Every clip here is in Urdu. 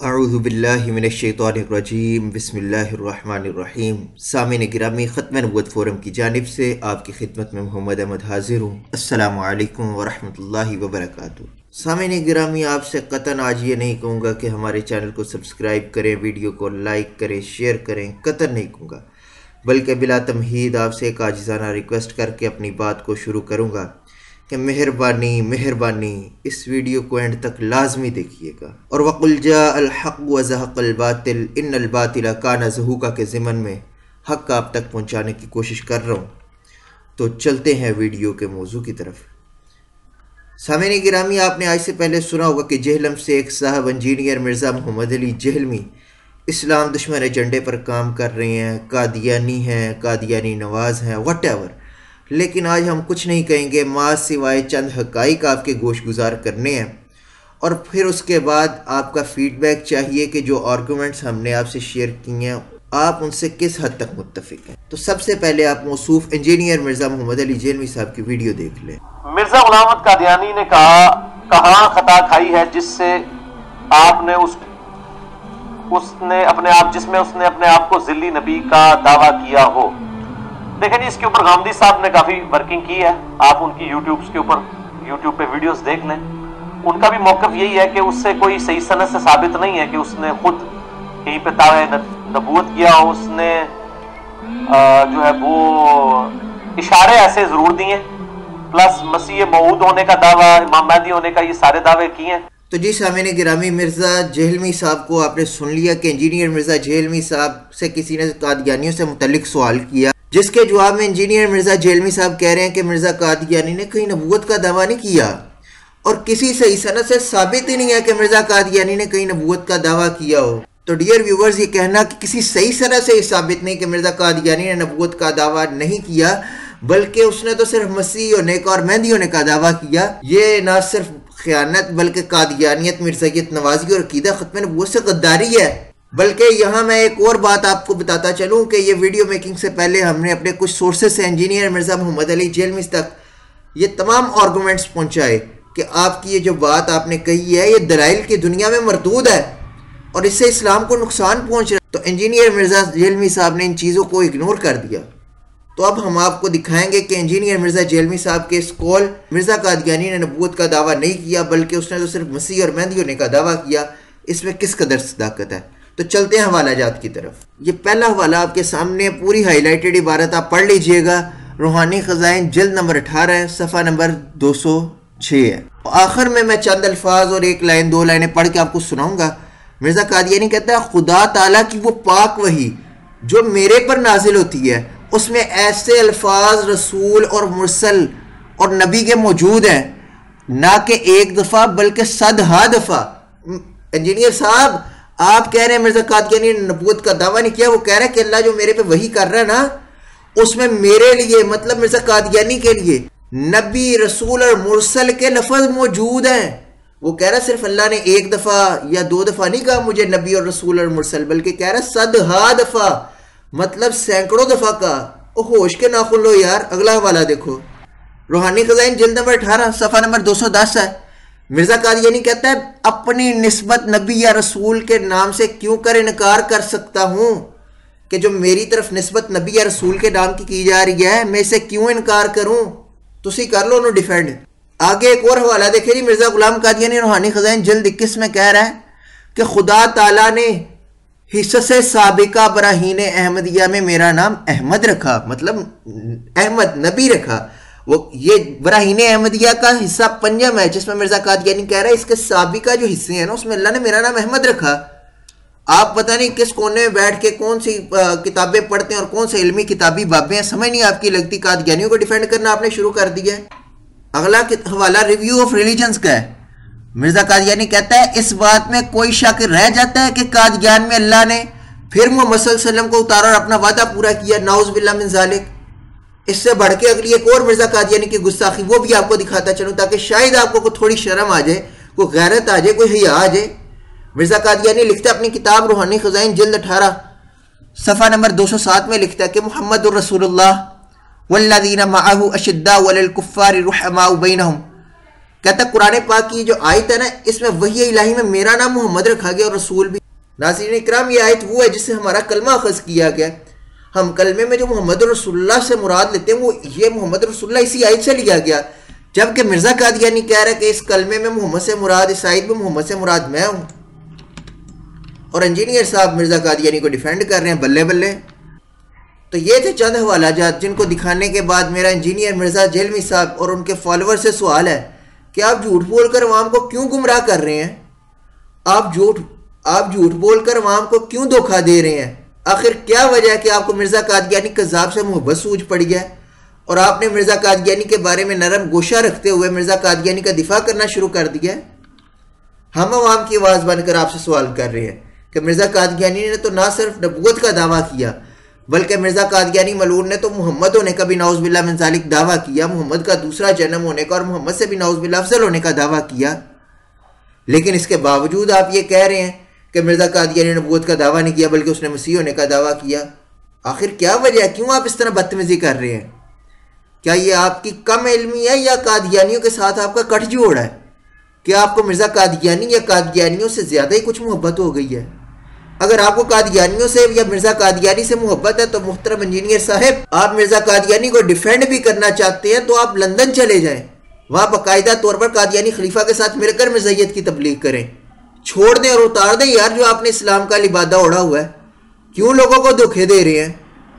اعوذ باللہ من الشیطان الرجیم بسم اللہ الرحمن الرحیم۔ سامعین گرامی، ختم نبوت فورم کی جانب سے آپ کی خدمت میں محمد احمد حاضر ہوں۔ السلام علیکم ورحمۃ اللہ وبرکاتہ۔ سامعین گرامی، آپ سے قطعاً آج یہ نہیں کہوں گا کہ ہمارے چینل کو سبسکرائب کریں، ویڈیو کو لائک کریں، شیئر کریں، قطعاً نہیں کہوں گا، بلکہ بلا تمہید آپ سے ایک عاجزانہ ریکویسٹ کر کے اپنی بات کو شروع کروں گا کہ مہربانی اس ویڈیو کو اینڈ تک لازمی دیکھیے گا۔ اور وَقُلْ جَاءَ الْحَقُّ وَزَهَقَ الْبَاطِلُ إِنَّ الْبَاطِلَ كَانَ زَهُوقًا کے ضمن میں حق آپ تک پہنچانے کی کوشش کر رہا ہوں۔ تو چلتے ہیں ویڈیو کے موضوع کی طرف۔ سامعین گرامی، آپ نے آج سے پہلے سنا ہوگا کہ جہلم سے ایک صاحب انجینئر مرزا محمد علی جہلمی اسلام دشمن ایجنڈے پر کام کر رہے ہیں، قادیانی ہیں، قادیانی نواز ہیں، وٹ ایور۔ لیکن آج ہم کچھ نہیں کہیں گے ماں سوائے چند حقائق آپ کے گوش گزار کرنے ہیں، اور پھر اس کے بعد آپ کا فیڈ بیک چاہیے کہ جو آرگومنٹس ہم نے آپ سے شیئر کی ہیں آپ ان سے کس حد تک متفق ہیں۔ تو سب سے پہلے آپ موصوف انجینئر مرزا محمد علی جہلمی صاحب کی ویڈیو دیکھ لیں۔ مرزا غلام قادیانی نے کہاں خطا کھائی ہے جس سے آپ نے اس نے اپنے آپ کو ذلی نبی کا دعویٰ کیا ہو۔ دیکھیں جی، اس کے اوپر غامدی صاحب نے کافی ورکنگ کی ہے، آپ ان کی یوٹیوب پہ ویڈیوز دیکھ لیں۔ ان کا بھی موقف یہی ہے کہ اس سے کوئی صحیح سند سے ثابت نہیں ہے کہ اس نے خود کہیں پہ دعوی نبوت کیا ہو۔ اس نے جو ہے وہ اشارے ایسے ضرور دیے، پلس مسیح موعود ہونے کا دعویٰ، امام مہدی ہونے کا، یہ سارے دعوے کیے ہیں۔ تو جی سامعین گرامی، مرزا جہلمی صاحب کو آپ نے سن لیا کہ انجینئر مرزا جہلمی صاحب سے کسی نے قادیانیوں سے متعلق سوال کیا، جس کے جواب میں انجینئر مرزا جہلمی صاحب کہہ رہے ہیں کہ مرزا قادیانی نے کہیں نبوت کا دعویٰ نہیں کیا، اور کسی صحیح سند سے ثابت ہی نہیں ہے کہ مرزا قادیانی نے کہیں نبوت کا دعویٰ کیا ہو۔ تو ڈیئر ویورز، یہ کہنا کہ کسی صحیح سند سے ثابت نہیں کہ مرزا قادیانی نے نبوت کا دعویٰ نہیں کیا، بلکہ اس نے تو صرف مسیح ہونے کا اور مہدی ہونے کا دعویٰ کیا، یہ نہ صرف خیانت بلکہ قادیانیت، مرزائیت، نوازی اور عقیدہ ختم نبوت سے غداری ہے۔ بلکہ یہاں میں ایک اور بات آپ کو بتاتا چلوں کہ یہ ویڈیو میکنگ سے پہلے ہم نے اپنے کچھ سورسز سے انجینئر مرزا محمد علی جہلمی تک یہ تمام آرگومنٹس پہنچائے کہ آپ کی یہ جو بات آپ نے کہی ہے یہ دلائل کی دنیا میں مردود ہے اور اس سے اسلام کو نقصان پہنچ رہا ہے۔ تو انجینئر مرزا جہلمی صاحب نے ان چیزوں کو اگنور کر دیا۔ تو اب ہم آپ کو دکھائیں گے کہ انجینئر مرزا جہلمی صاحب کے اس قول مرزا قادیانی نے نبوت کا دعویٰ نہیں کیا بلکہ اس نے تو صرف مسیح اور مہدی ہونے کا دعویٰ کیا، اس میں کس قدر صداقت ہے۔ تو چلتے ہیں حوالہ جات کی طرف۔ یہ پہلا حوالہ آپ کے سامنے پوری ہائی لائٹڈ عبارت آپ پڑھ لیجئے گا، روحانی خزائن جلد نمبر 18 ہے، صفحہ نمبر 206 ہے۔ آخر میں چند الفاظ اور ایک لائن دو لائنیں پڑھ کے آپ کو سناؤں گا۔ مرزا قادیانی کہتا ہے، خدا تعالیٰ کی وہ پاک وحی جو میرے پر نازل ہوتی ہے اس میں ایسے الفاظ رسول اور مرسل اور نبی کے موجود ہیں، نہ کہ ایک دفعہ بلکہ 100 دفعہ۔ انجینئر صاحب، آپ کہہ رہے ہیں مرزا قادیانی نے نبوت کا دعویٰ نہیں کیا، وہ کہہ رہا ہے کہ اللہ جو میرے پہ وحی کر رہا ہے نا، اس میں میرے لیے مطلب مرزا قادیانی کے لیے نبی، رسول اور مرسل کے لفظ موجود ہیں۔ وہ کہہ رہا ہے صرف اللہ نے ایک دفعہ یا 2 دفعہ نہیں کہا مجھے نبی اور رسول اور مرسل، بلکہ کہہ رہا ہے 100 دفعہ، مطلب سینکڑوں دفعہ کا۔ ہوش کے ناخن لو یار۔ اگلا حوالہ دیکھو، روحانی خزائن جلد نمبر 18 صفحہ نمبر 210 ہے۔ مرزا قادیانی کہتا ہے، اپنی نسبت نبی یا رسول کے نام سے کیوں کر انکار کر سکتا ہوں کہ جو میری طرف نسبت نبی یا رسول کے نام کی جا رہی ہے میں اسے کیوں انکار کروں؟ تسی کر لو انہوں ڈیفینڈ۔ آگے ایک اور حوالہ دیکھیں جی، مرزا غلام قادیانی روحانی خزائن جلد 21 میں کہہ رہا ہے کہ خدا تعالیٰ نے حصص سابقہ براہین احمدیہ میں میرا نام احمد رکھا، مطلب احمد نبی رکھا۔ وہ یہ براہین احمدیہ کا حصہ 5 ہے جس میں مرزا قادیانی کہہ رہا ہے اس کے سابقہ جو حصے ہیں نا اس میں اللہ نے میرا نام احمد رکھا۔ آپ پتہ نہیں کس کونے میں بیٹھ کے کون سی کتابیں پڑھتے ہیں اور کون سے علمی کتابی بابیں ہیں، سمجھ نہیں آپ کی لگتی، قادیانیوں کو ڈیفینڈ کرنا آپ نے شروع کر دیا ہے۔ اگلا حوالہ ریویو آف ریلیجنز کا ہے۔ مرزا قادیانی کہتا ہے، اس بات میں کوئی شک رہ جاتا ہے کہ قادیان میں اللہ نے پھر محمد صلی اللہ علیہ وسلم کو اتارا اور اپنا وعدہ پورا کیا، نعوذ باللہ من ذالک۔ اس سے بڑھ کے اگلی ایک اور مرزا قادیانی کی گستاخی، وہ بھی آپ کو دکھاتا چلوں تاکہ شاید آپ کو تھوڑی شرم آ جائے، کوئی غیرت آ جائے، کوئی حیا آ جائے۔ مرزا قادیانی لکھتا ہے اپنی کتاب روحانی خزائن جلد 18 صفحہ نمبر 207 میں لکھتا ہے کہ محمد الرسول اللہ والذین معہ اشداء علی الکفار رحماء بینہم کہتا قرآن پاک کی جو آیت ہے نا اس میں وحی الہی میں میرا نام محمد رکھا گیا اور رسول بھی. ناظرین اکرام یہ آیت وہ ہے جس سے ہمارا کلمہ اخذ کیا گیا. ہم کلمے میں جو محمد رسول اللہ سے مراد لیتے ہیں وہ یہ محمد رسول اللہ اسی آیت سے لیا گیا، جبکہ مرزا قادیانی کہہ رہا ہے کہ اس کلمے میں محمد سے مراد، اس آیت میں محمد سے مراد میں ہوں. اور انجینئر صاحب مرزا قادیانی کو ڈیفینڈ کر رہے ہیں. بلے بلے. تو یہ تھے چند حوالہ جات جن کو دکھانے کے بعد میرا انجینئر مرزا جہلمی صاحب اور ان کے فالوور سے سوال ہے کہ آپ جھوٹ بول کر عوام کو کیوں گمراہ کر رہے ہیں؟ آپ جھوٹ بول کر عوام کو کیوں دھوکہ دے رہے ہیں؟ آخر کیا وجہ ہے کہ آپ کو مرزا قادیانی قذاب سے محبت سوجھ پڑی ہے اور آپ نے مرزا قادیانی کے بارے میں نرم گوشہ رکھتے ہوئے مرزا قادیانی کا دفاع کرنا شروع کر دیا ہے؟ ہم عوام کی آواز بن کر آپ سے سوال کر رہے ہیں کہ مرزا قادیانی نے تو نہ صرف نبوت کا دعویٰ کیا بلکہ مرزا قادیانی ملعون نے تو محمد ہونے کا بھی نعوذ باللہ من ذالک دعویٰ کیا، محمد کا دوسرا جنم ہونے کا اور محمد سے بھی نعوذ باللہ افضل ہونے کا دعویٰ کیا. لیکن اس کے باوجود آپ یہ کہہ رہے ہیں کہ مرزا قادیانی نے نبوت کا دعویٰ نہیں کیا بلکہ اس نے مسیح ہونے کا دعویٰ کیا. آخر کیا وجہ ہے؟ کیوں آپ اس طرح بدتمیزی کر رہے ہیں؟ کیا یہ آپ کی کم علمی ہے یا قادیانیوں کے ساتھ آپ کا کٹ جوڑ ہے؟ کیا آپ کو مرزا قادیانی یا قادیانیوں سے زیادہ ہی کچھ محبت ہو گئی ہے؟ اگر آپ کو قادیانیوں سے یا مرزا قادیانی سے محبت ہے تو محترم انجینئر صاحب آپ مرزا قادیانی کو ڈیفینڈ بھی کرنا چاہتے ہیں تو آپ لندن چلے جائیں، وہاں باقاعدہ طور پر قادیانی خلیفہ کے ساتھ مل کر مرزائیت کی تبلیغ کریں. چھوڑ دیں اور اتار دیں یار جو آپ نے اسلام کا لبادہ اوڑھا ہوا ہے. کیوں لوگوں کو دھوکے دے رہے ہیں؟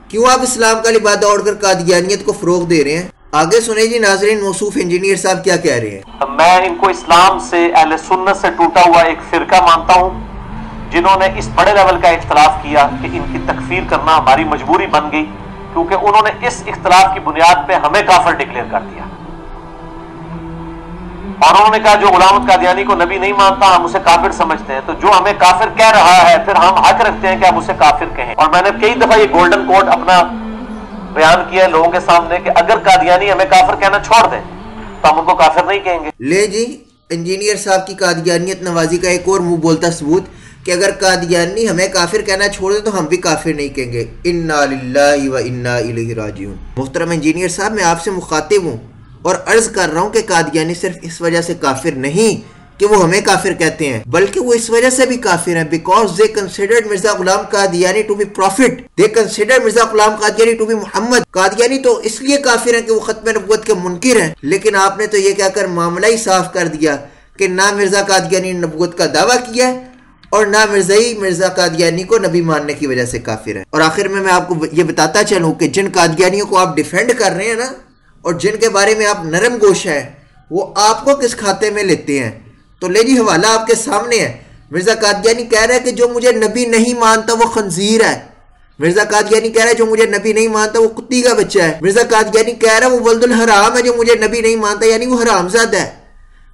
کیوں آپ اسلام کا لبادہ اوڑھ کر قادیانیت کو فروغ دے رہے ہیں؟ آگے سنیں جی ناظرین موصوف انجینئر صاحب کیا کہہ رہے ہیں. میں ان کو اسلام سے، اہل سنت سے ٹوٹا ہوا ایک فرقہ مانتا ہوں جنہوں نے اس بڑے لیول کا اختلاف کیا کہ ان کی تکفیر کرنا ہماری مجبوری بن گئی، کیونکہ انہوں نے اس اختلاف کی بنیاد پہ ہمیں کافر ڈکلیئر کر دیا. اور انہوں نے کہا جو غلام قادیانی کو نبی نہیں مانتا ہم اسے کافر سمجھتے ہیں، تو جو ہمیں کافر کہہ رہا ہے پھر ہم حق رکھتے ہیں کہ ہم اسے کافر کہیں. اور میں نے کئی دفعہ یہ گولڈن کوڈ اپنا بیان کیا ہے لوگوں کے سامنے کہ اگر قادیانی ہمیں کافر کہنا چھوڑ دیں تو ہم ان کو کافر نہیں کہیں گے. لے جی انجینئر صاحب کی قادیانیت نوازی کا ایک اور منہ بولتا ثبوت کہ اگر قادیانی ہمیں کافر کہنا چھوڑ دیں تو ہم بھی کافر نہیں کہیں گے. انا للہ و انا الیہ راجعون. محترم انجینئر صاحب میں آپ سے مخاطب ہوں اور عرض کر رہا ہوں کہ قادیانی صرف اس وجہ سے کافر نہیں کہ وہ ہمیں کافر کہتے ہیں بلکہ وہ اس وجہ سے بھی کافر ہیں because they considered Mirza Ghulam Qadiani to be prophet. They considered Mirza Ghulam Qadiani to be محمد. قادیانی تو اس لیے کافر ہیں کہ وہ ختم نبوت کے منکر ہیں. لیکن آپ نے تو یہ کہہ کر معاملہ ہی صاف کر دیا کہ نہ مرزا قادیانی نے نبوت کا دعویٰ کیا ہے اور نہ مرزا قادیانی کو نبی ماننے کی وجہ سے کافر ہے. اور آخر میں آپ کو یہ بتاتا چلوں کہ جن قادیانیوں کو آپ ڈیفینڈ کر رہے ہیں نا اور جن کے بارے میں آپ نرم گوش ہیں وہ آپ کو کس کھاتے میں لیتے ہیں. تو لے جی حوالہ آپ کے سامنے ہے. مرزا قادیانی کہہ رہا ہے کہ جو مجھے نبی نہیں مانتا وہ خنزیر ہے. مرزا قادیانی کہہ رہا ہے جو مجھے نبی نہیں مانتا وہ کتی کا بچہ ہے. مرزا قادیانی کہہ رہا ہے وہ ولد الحرام ہے جو مجھے نبی نہیں مانتا یعنی وہ حرام زادہ ہے.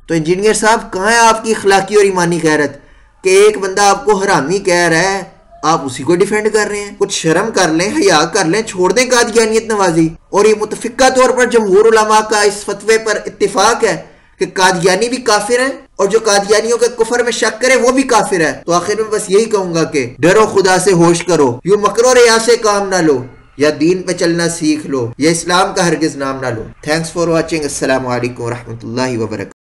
تو انجینئر صاحب کہاں ہے آپ کی اخلاقی اور ایمانی غیرت کہ ایک بندہ آپ کو حرامی کہہ رہا ہے آپ اسی کو ڈیفینڈ کر رہے ہیں؟ کچھ شرم کر لیں، حیا کر لیں، چھوڑ دیں قادیانیت نوازی. اور یہ متفقہ طور پر جمہور علماء کا اس فتوے پر اتفاق ہے کہ قادیانی بھی کافر ہیں اور جو قادیانیوں کے کفر میں شک کرے وہ بھی کافر ہے. تو آخر میں بس یہی کہوں گا کہ ڈرو خدا سے ہوش کرو، یوں مکر و ریا سے کام نہ لو، یا دین پہ چلنا سیکھ لو، یا اسلام کا ہرگز نام نہ لو. Thanks for watching. السلام علیکم ورحمۃ اللہ وبرکاتہ.